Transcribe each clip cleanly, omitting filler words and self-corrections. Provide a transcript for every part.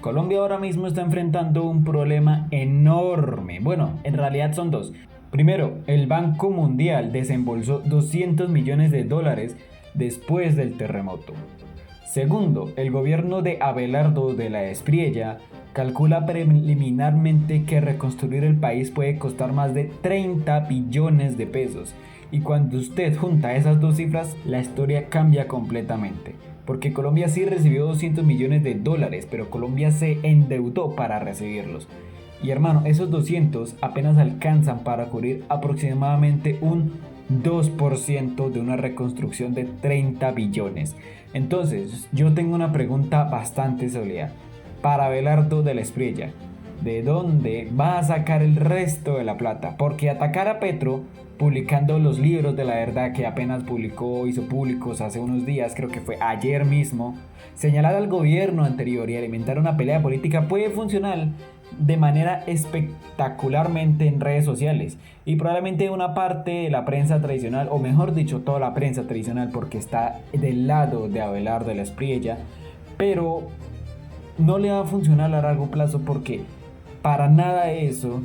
Colombia ahora mismo está enfrentando un problema enorme. Bueno, en realidad son dos. Primero, el Banco Mundial desembolsó 200 millones de dólares después del terremoto. Segundo, el gobierno de Abelardo de la Espriella calcula preliminarmente que reconstruir el país puede costar más de 30 billones de pesos. Y cuando usted junta esas dos cifras, la historia cambia completamente. Porque Colombia sí recibió 200 millones de dólares, pero Colombia se endeudó para recibirlos. Y hermano, esos 200 apenas alcanzan para cubrir aproximadamente un 2% de una reconstrucción de 30 billones. Entonces, yo tengo una pregunta bastante sólida para Abelardo de la Espriella. ¿De dónde va a sacar el resto de la plata? Porque atacar a Petro publicando los libros de la verdad que apenas hizo públicos hace unos días, creo que fue ayer mismo, señalar al gobierno anterior y alimentar una pelea política puede funcionar de manera espectacularmente en redes sociales y probablemente una parte de la prensa tradicional, o mejor dicho toda la prensa tradicional, porque está del lado de Abelardo de la Espriella, pero no le va a funcionar a largo plazo porque para nada eso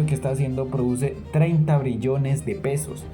que está haciendo produce 30 billones de pesos.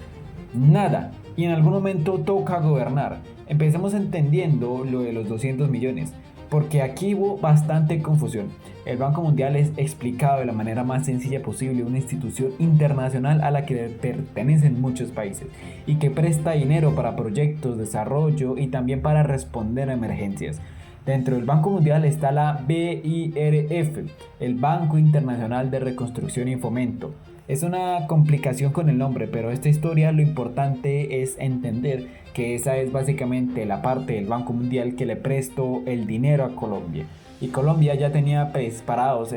Nada. Y en algún momento toca gobernar. Empecemos entendiendo lo de los 200 millones. Porque aquí hubo bastante confusión. El Banco Mundial es explicado de la manera más sencilla posible, una institución internacional a la que pertenecen muchos países y que presta dinero para proyectos, desarrollo y también para responder a emergencias. Dentro del Banco Mundial está la BIRF, el Banco Internacional de Reconstrucción y Fomento. Es una complicación con el nombre, pero esta historia lo importante es entender que esa es básicamente la parte del Banco Mundial que le prestó el dinero a Colombia. Y Colombia ya tenía preparados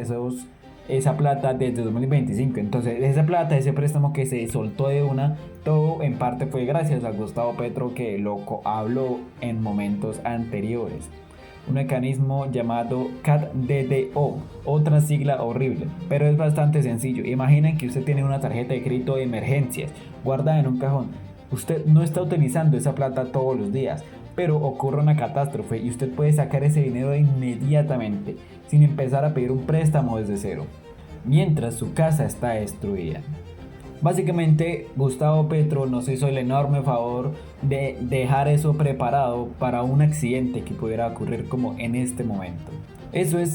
esa plata desde 2025. Entonces esa plata, ese préstamo que se soltó de una, todo en parte fue gracias a Gustavo Petro, que lo habló en momentos anteriores. Un mecanismo llamado CADDO, otra sigla horrible, pero es bastante sencillo. Imaginen que usted tiene una tarjeta de crédito de emergencias guardada en un cajón. Usted no está utilizando esa plata todos los días, pero ocurre una catástrofe y usted puede sacar ese dinero inmediatamente, sin empezar a pedir un préstamo desde cero, mientras su casa está destruida. Básicamente, Gustavo Petro nos hizo el enorme favor de dejar eso preparado para un accidente que pudiera ocurrir como en este momento. Eso es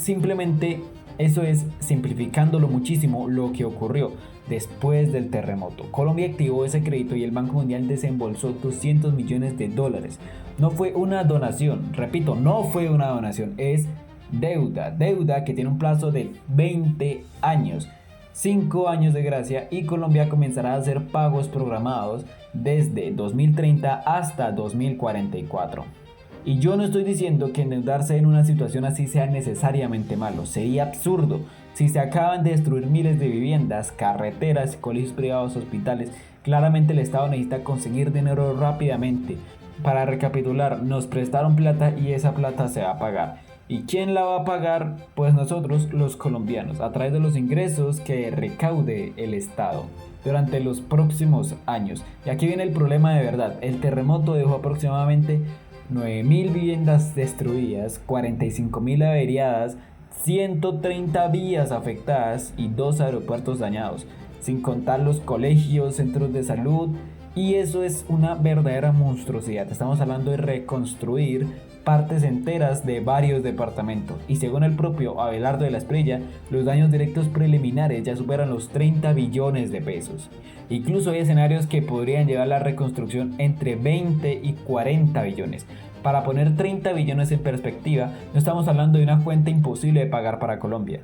simplificándolo muchísimo lo que ocurrió después del terremoto. Colombia activó ese crédito y el Banco Mundial desembolsó 200 millones de dólares. No fue una donación, repito, no fue una donación, es deuda que tiene un plazo de 20 años. 5 años de gracia y Colombia comenzará a hacer pagos programados desde 2030 hasta 2044. Y yo no estoy diciendo que endeudarse en una situación así sea necesariamente malo, sería absurdo. Si se acaban de destruir miles de viviendas, carreteras, colegios privados, hospitales, claramente el Estado necesita conseguir dinero rápidamente. Para recapitular, nos prestaron plata y esa plata se va a pagar. ¿Y quién la va a pagar? Pues nosotros, los colombianos, a través de los ingresos que recaude el Estado durante los próximos años. Y aquí viene el problema de verdad. El terremoto dejó aproximadamente 9.000 viviendas destruidas, 45.000 averiadas, 130 vías afectadas y 2 aeropuertos dañados, sin contar los colegios, centros de salud. Y eso es una verdadera monstruosidad. Estamos hablando de reconstruir partes enteras de varios departamentos. Y según el propio Abelardo de la Espriella, los daños directos preliminares ya superan los 30 billones de pesos. Incluso hay escenarios que podrían llevar la reconstrucción entre 20 y 40 billones. Para poner 30 billones en perspectiva, no estamos hablando de una cuenta imposible de pagar para Colombia,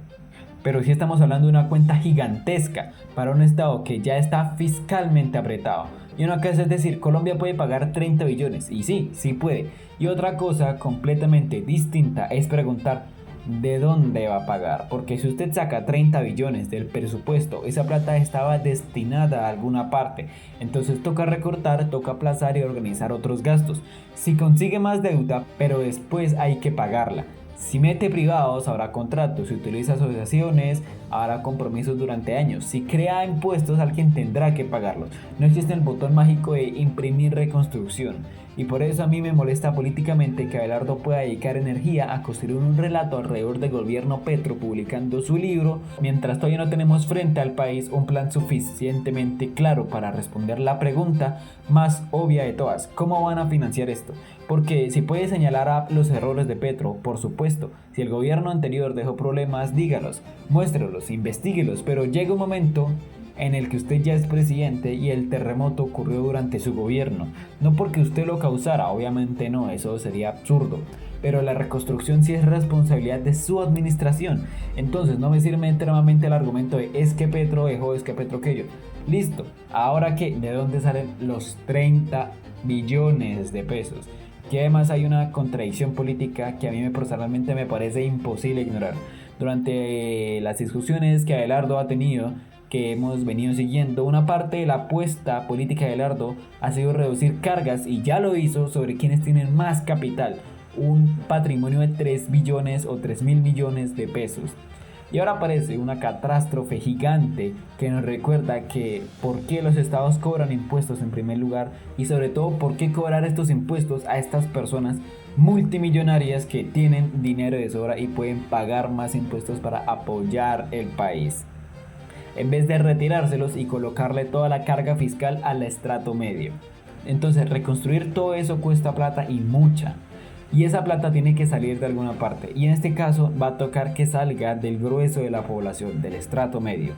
pero sí estamos hablando de una cuenta gigantesca para un estado que ya está fiscalmente apretado. Y una cosa es decir, Colombia puede pagar 30 billones, y sí puede. Y otra cosa completamente distinta es preguntar ¿de dónde va a pagar? Porque si usted saca 30 billones del presupuesto, esa plata estaba destinada a alguna parte. Entonces toca recortar, toca aplazar y organizar otros gastos. Si consigue más deuda, pero después hay que pagarla. Si mete privados, habrá contratos. Si utiliza asociaciones, habrá compromisos durante años. Si crea impuestos, alguien tendrá que pagarlos. No existe el botón mágico de imprimir reconstrucción. Y por eso a mí me molesta políticamente que Abelardo pueda dedicar energía a construir un relato alrededor del gobierno Petro publicando su libro, mientras todavía no tenemos frente al país un plan suficientemente claro para responder la pregunta más obvia de todas: ¿cómo van a financiar esto? Porque si puede señalar a los errores de Petro, por supuesto, si el gobierno anterior dejó problemas, dígalos, muéstrelos, investíguelos, pero llega un momento en el que usted ya es presidente y el terremoto ocurrió durante su gobierno. No porque usted lo causara, obviamente no, eso sería absurdo. Pero la reconstrucción sí es responsabilidad de su administración. Entonces no me sirve enteramente el argumento de es que Petro dejó, es que Petro aquello. Listo, ahora que, ¿de dónde salen los 30 billones de pesos? Que además hay una contradicción política que a mí personalmente me parece imposible ignorar. Durante las discusiones que Abelardo ha tenido, que hemos venido siguiendo, una parte de la apuesta política de Abelardo ha sido reducir cargas, y ya lo hizo, sobre quienes tienen más capital, un patrimonio de 3 billones o 3.000 millones de pesos. Y ahora aparece una catástrofe gigante que nos recuerda que por qué los estados cobran impuestos en primer lugar, y sobre todo por qué cobrar estos impuestos a estas personas multimillonarias que tienen dinero de sobra y pueden pagar más impuestos para apoyar el país, en vez de retirárselos y colocarle toda la carga fiscal al estrato medio. Entonces reconstruir todo eso cuesta plata, y mucha. Y esa plata tiene que salir de alguna parte, y en este caso va a tocar que salga del grueso de la población, del estrato medio.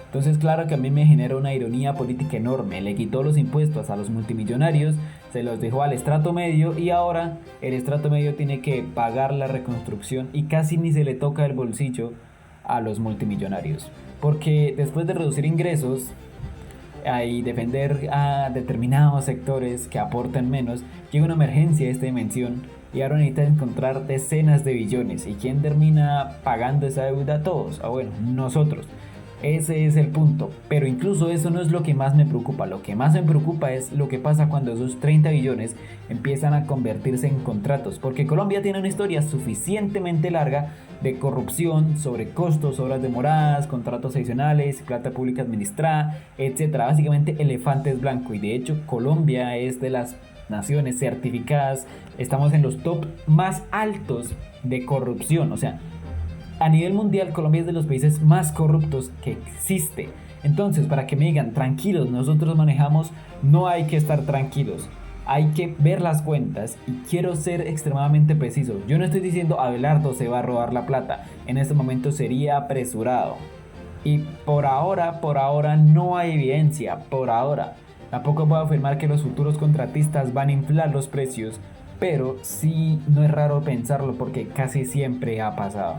Entonces claro que a mí me genera una ironía política enorme. Le quitó los impuestos a los multimillonarios, se los dejó al estrato medio, y ahora el estrato medio tiene que pagar la reconstrucción y casi ni se le toca el bolsillo a los multimillonarios. Porque después de reducir ingresos y defender a determinados sectores que aportan menos, llega una emergencia de esta dimensión y ahora necesita encontrar decenas de billones. ¿Y quién termina pagando esa deuda? Todos. Bueno, nosotros. Ese es el punto. Pero incluso eso no es lo que más me preocupa. Lo que más me preocupa es lo que pasa cuando esos 30 billones empiezan a convertirse en contratos. Porque Colombia tiene una historia suficientemente larga de corrupción, sobrecostos, obras demoradas, contratos adicionales, plata pública administrada, etcétera. Básicamente elefantes blancos. Y de hecho Colombia es de las naciones certificadas, estamos en los top más altos de corrupción. O sea, a nivel mundial Colombia es de los países más corruptos que existe. Entonces, para que me digan tranquilos, nosotros manejamos, no hay que estar tranquilos. Hay que ver las cuentas, y quiero ser extremadamente preciso. Yo no estoy diciendo Abelardo se va a robar la plata. En este momento sería apresurado. Y por ahora no hay evidencia, por ahora. Tampoco puedo afirmar que los futuros contratistas van a inflar los precios, pero sí no es raro pensarlo porque casi siempre ha pasado.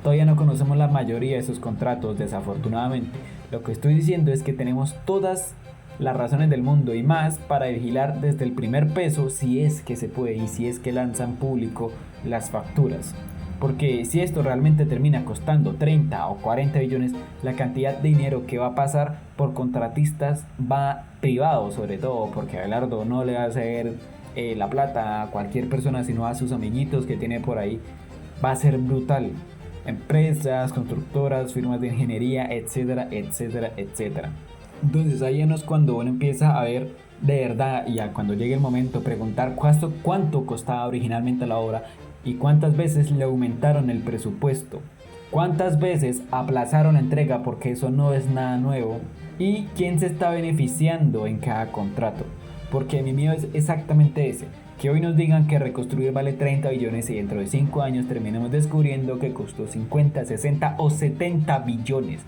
Todavía no conocemos la mayoría de esos contratos, desafortunadamente. Lo que estoy diciendo es que tenemos todas las razones del mundo y más para vigilar desde el primer peso, si es que se puede y si es que lanzan público las facturas. Porque si esto realmente termina costando 30 o 40 billones, la cantidad de dinero que va a pasar por contratistas va privado, sobre todo porque Abelardo no le va a hacer la plata a cualquier persona, sino a sus amiguitos que tiene por ahí, va a ser brutal. Empresas, constructoras, firmas de ingeniería, etcétera, etcétera, etcétera. Entonces ahí es cuando uno empieza a ver de verdad, y cuando llegue el momento, preguntar cuánto costaba originalmente la obra y cuántas veces le aumentaron el presupuesto, cuántas veces aplazaron la entrega, porque eso no es nada nuevo, y quién se está beneficiando en cada contrato. Porque mi miedo es exactamente ese, que hoy nos digan que reconstruir vale 30 billones y dentro de 5 años terminemos descubriendo que costó 50, 60 o 70 billones,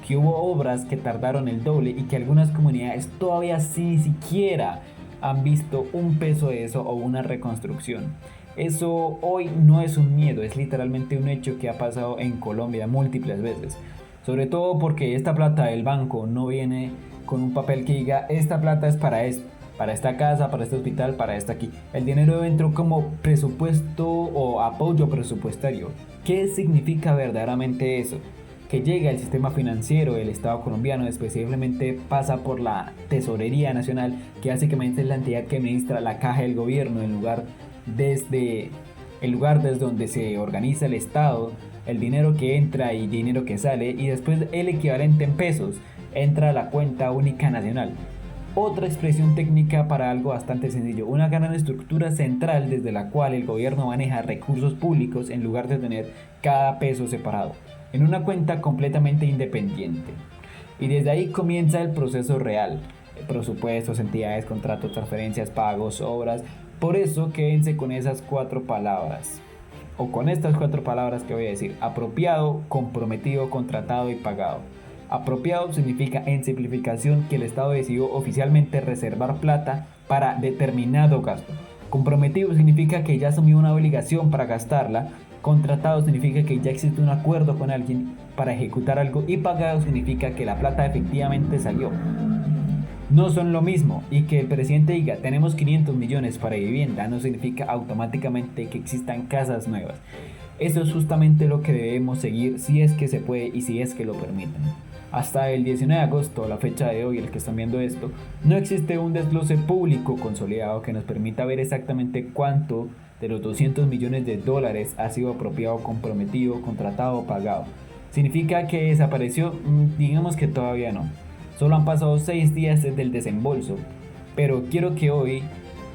que hubo obras que tardaron el doble y que algunas comunidades todavía ni siquiera han visto un peso de eso o una reconstrucción. Eso hoy no es un miedo, es literalmente un hecho que ha pasado en Colombia múltiples veces. Sobre todo porque esta plata del banco no viene con un papel que diga esta plata es para esto, para esta casa, para este hospital, para esta aquí. El dinero entró como presupuesto o apoyo presupuestario. ¿Qué significa verdaderamente eso? Que llega el sistema financiero del Estado colombiano, específicamente pasa por la Tesorería Nacional, que básicamente es la entidad que administra la caja del gobierno, el lugar desde donde se organiza el Estado, el dinero que entra y dinero que sale, y después el equivalente en pesos entra a la cuenta única nacional. otra expresión técnica para algo bastante sencillo, una gran estructura central desde la cual el gobierno maneja recursos públicos en lugar de tener cada peso separado, en una cuenta completamente independiente. Y desde ahí comienza el proceso real, presupuestos, entidades, contratos, transferencias, pagos, obras. Por eso quédense con esas 4 palabras, o con estas 4 palabras que voy a decir: apropiado, comprometido, contratado y pagado. Apropiado significa, en simplificación, que el Estado decidió oficialmente reservar plata para determinado gasto. Comprometido significa que ya asumió una obligación para gastarla. Contratado significa que ya existe un acuerdo con alguien para ejecutar algo. Y pagado significa que la plata efectivamente salió. No son lo mismo, y que el presidente diga tenemos 500 millones para vivienda no significa automáticamente que existan casas nuevas. Eso es justamente lo que debemos seguir, si es que se puede y si es que lo permiten. Hasta el 19 de agosto, la fecha de hoy, el que están viendo esto, no existe un desglose público consolidado que nos permita ver exactamente cuánto de los 200 millones de dólares ha sido apropiado, comprometido, contratado o pagado. ¿Significa que desapareció? Digamos que todavía no. Solo han pasado 6 días desde el desembolso, pero quiero que hoy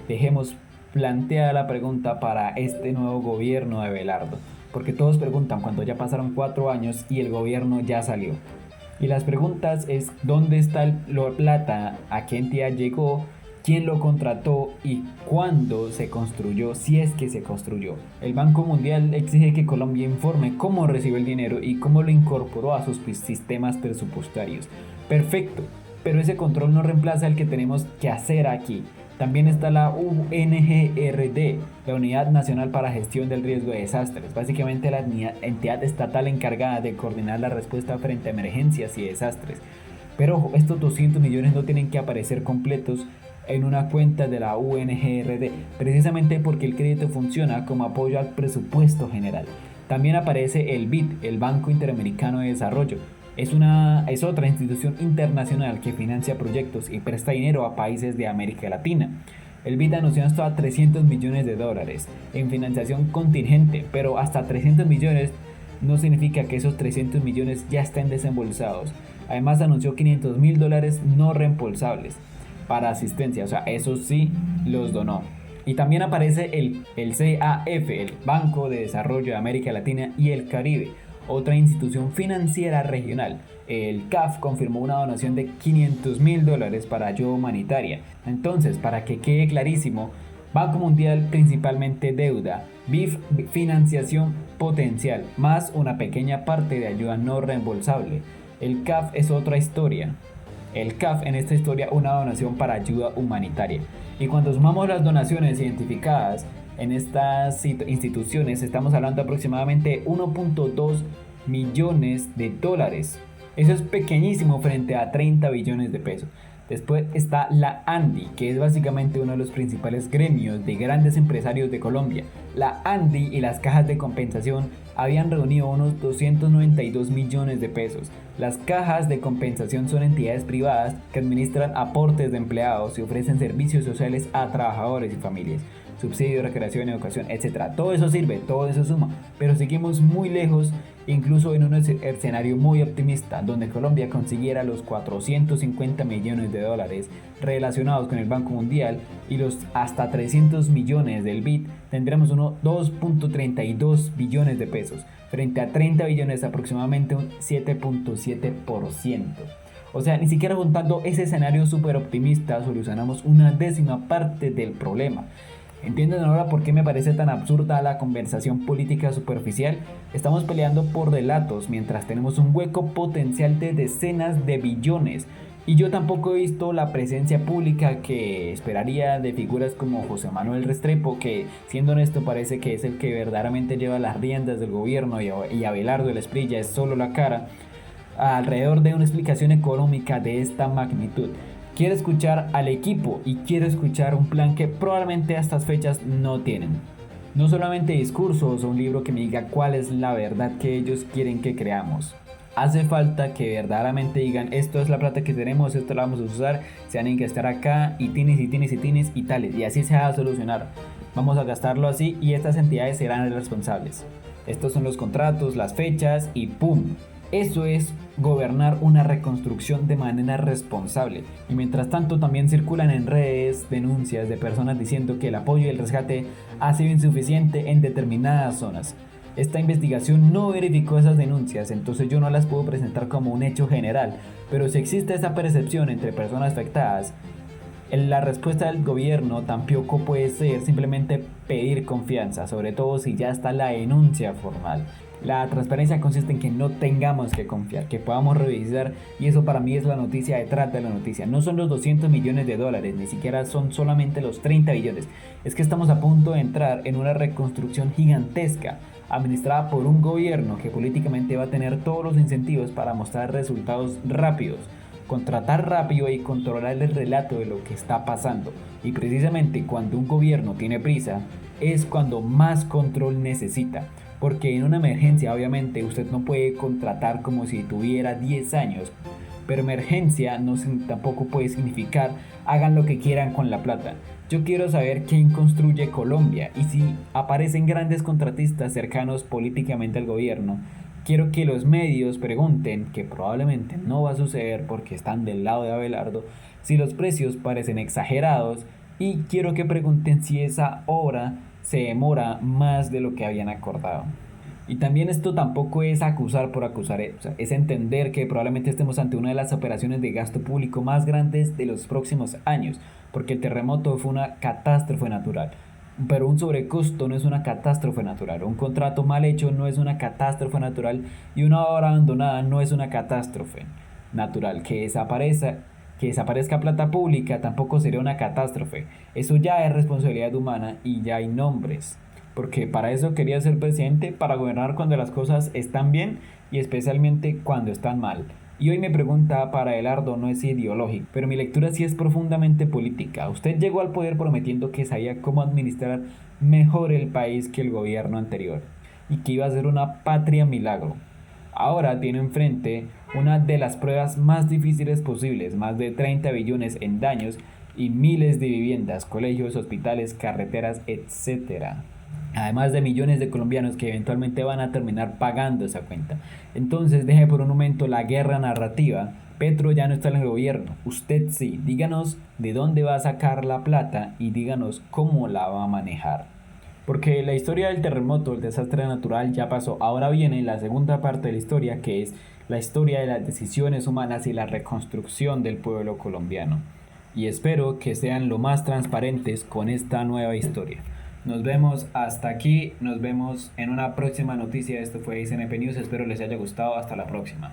dejemos planteada la pregunta para este nuevo gobierno de Abelardo, porque todos preguntan cuando ya pasaron 4 años y el gobierno ya salió. Y las preguntas es: ¿dónde está la plata? ¿A qué entidad llegó? ¿Quién lo contrató? ¿Y cuándo se construyó? Si es que se construyó. El Banco Mundial exige que Colombia informe cómo recibe el dinero y cómo lo incorporó a sus sistemas presupuestarios. Perfecto, pero ese control no reemplaza el que tenemos que hacer aquí. También está la UNGRD, la Unidad Nacional para Gestión del Riesgo de Desastres, básicamente la entidad estatal encargada de coordinar la respuesta frente a emergencias y desastres. Pero ojo, estos 200 millones no tienen que aparecer completos en una cuenta de la UNGRD, precisamente porque el crédito funciona como apoyo al presupuesto general. También aparece el BID, el Banco Interamericano de Desarrollo. Es otra institución internacional que financia proyectos y presta dinero a países de América Latina. El BID anunció hasta 300 millones de dólares en financiación contingente, pero hasta 300 millones no significa que esos 300 millones ya estén desembolsados. Además anunció 500 mil dólares no reembolsables para asistencia, o sea, esos sí los donó. Y también aparece el CAF, el Banco de Desarrollo de América Latina y el Caribe, otra institución financiera regional. El CAF confirmó una donación de 500 mil dólares para ayuda humanitaria. Entonces, para que quede clarísimo, Banco Mundial principalmente deuda, BIF financiación potencial, más una pequeña parte de ayuda no reembolsable. El CAF es otra historia. El CAF en esta historia una donación para ayuda humanitaria. Y cuando sumamos las donaciones identificadas en estas instituciones, estamos hablando aproximadamente de 1.2 millones de dólares. Eso es pequeñísimo frente a 30 billones de pesos. Después está la ANDI, que es básicamente uno de los principales gremios de grandes empresarios de Colombia. La ANDI y las cajas de compensación habían reunido unos 292 millones de pesos. Las cajas de compensación son entidades privadas que administran aportes de empleados y ofrecen servicios sociales a trabajadores y familias. Subsidio, recreación, educación, etc. Todo eso sirve, todo eso suma, pero seguimos muy lejos, incluso en un escenario muy optimista, donde Colombia consiguiera los 450 millones de dólares relacionados con el Banco Mundial y los hasta 300 millones del BID, tendremos unos 2.32 billones de pesos, frente a 30 billones, aproximadamente un 7.7%. O sea, ni siquiera juntando ese escenario súper optimista solucionamos una décima parte del problema. ¿Entienden ahora por qué me parece tan absurda la conversación política superficial? Estamos peleando por relatos mientras tenemos un hueco potencial de decenas de billones. Y yo tampoco he visto la presencia pública que esperaría de figuras como José Manuel Restrepo, que siendo honesto parece que es el que verdaderamente lleva las riendas del gobierno, y Abelardo el Esprilla es solo la cara, alrededor de una explicación económica de esta magnitud. Quiero escuchar al equipo y quiero escuchar un plan que probablemente a estas fechas no tienen. No solamente discursos o un libro que me diga cuál es la verdad que ellos quieren que creamos. Hace falta que verdaderamente digan: esto es la plata que tenemos, esto la vamos a usar, se van a gastar acá y tienes y tienes y tienes y tales. Y así se va a solucionar. Vamos a gastarlo así y estas entidades serán las responsables. Estos son los contratos, las fechas y ¡pum! Eso es gobernar una reconstrucción de manera responsable. Y mientras tanto también circulan en redes denuncias de personas diciendo que el apoyo y el rescate ha sido insuficiente en determinadas zonas. Esta investigación no verificó esas denuncias, entonces yo no las puedo presentar como un hecho general, pero si existe esa percepción entre personas afectadas, la respuesta del gobierno tampoco puede ser simplemente pedir confianza, sobre todo si ya está la denuncia formal. La transparencia consiste en que no tengamos que confiar, que podamos revisar, y eso para mí es la noticia detrás de la noticia. No son los 200 millones de dólares, ni siquiera son solamente los 30 billones. Es que estamos a punto de entrar en una reconstrucción gigantesca, administrada por un gobierno que políticamente va a tener todos los incentivos para mostrar resultados rápidos, contratar rápido y controlar el relato de lo que está pasando. Y precisamente cuando un gobierno tiene prisa, es cuando más control necesita. Porque en una emergencia obviamente usted no puede contratar como si tuviera 10 años. Pero emergencia no tampoco puede significar hagan lo que quieran con la plata. Yo quiero saber quién construye Colombia y si aparecen grandes contratistas cercanos políticamente al gobierno. Quiero que los medios pregunten, que probablemente no va a suceder porque están del lado de Abelardo, si los precios parecen exagerados, y quiero que pregunten si esa obra se demora más de lo que habían acordado. Y también esto tampoco es acusar por acusar, o sea, es entender que probablemente estemos ante una de las operaciones de gasto público más grandes de los próximos años, porque el terremoto fue una catástrofe natural. Pero un sobrecosto no es una catástrofe natural, un contrato mal hecho no es una catástrofe natural y una obra abandonada no es una catástrofe natural. Que desaparezca plata pública tampoco sería una catástrofe. Eso ya es responsabilidad humana y ya hay nombres. Porque para eso quería ser presidente, para gobernar cuando las cosas están bien y especialmente cuando están mal. Y hoy mi pregunta para Abelardo no es ideológica, pero mi lectura sí es profundamente política. Usted llegó al poder prometiendo que sabía cómo administrar mejor el país que el gobierno anterior y que iba a ser una patria milagro. Ahora tiene enfrente una de las pruebas más difíciles posibles, más de 30 billones en daños y miles de viviendas, colegios, hospitales, carreteras, etcétera. Además de millones de colombianos que eventualmente van a terminar pagando esa cuenta. Entonces deje por un momento la guerra narrativa. Petro ya no está en el gobierno, usted sí. Díganos de dónde va a sacar la plata y díganos cómo la va a manejar. Porque la historia del terremoto, el desastre natural ya pasó. Ahora viene la segunda parte de la historia, que es la historia de las decisiones humanas y la reconstrucción del pueblo colombiano. Y espero que sean lo más transparentes con esta nueva historia. Nos vemos hasta aquí, nos vemos en una próxima noticia. Esto fue SNP News, espero les haya gustado, hasta la próxima.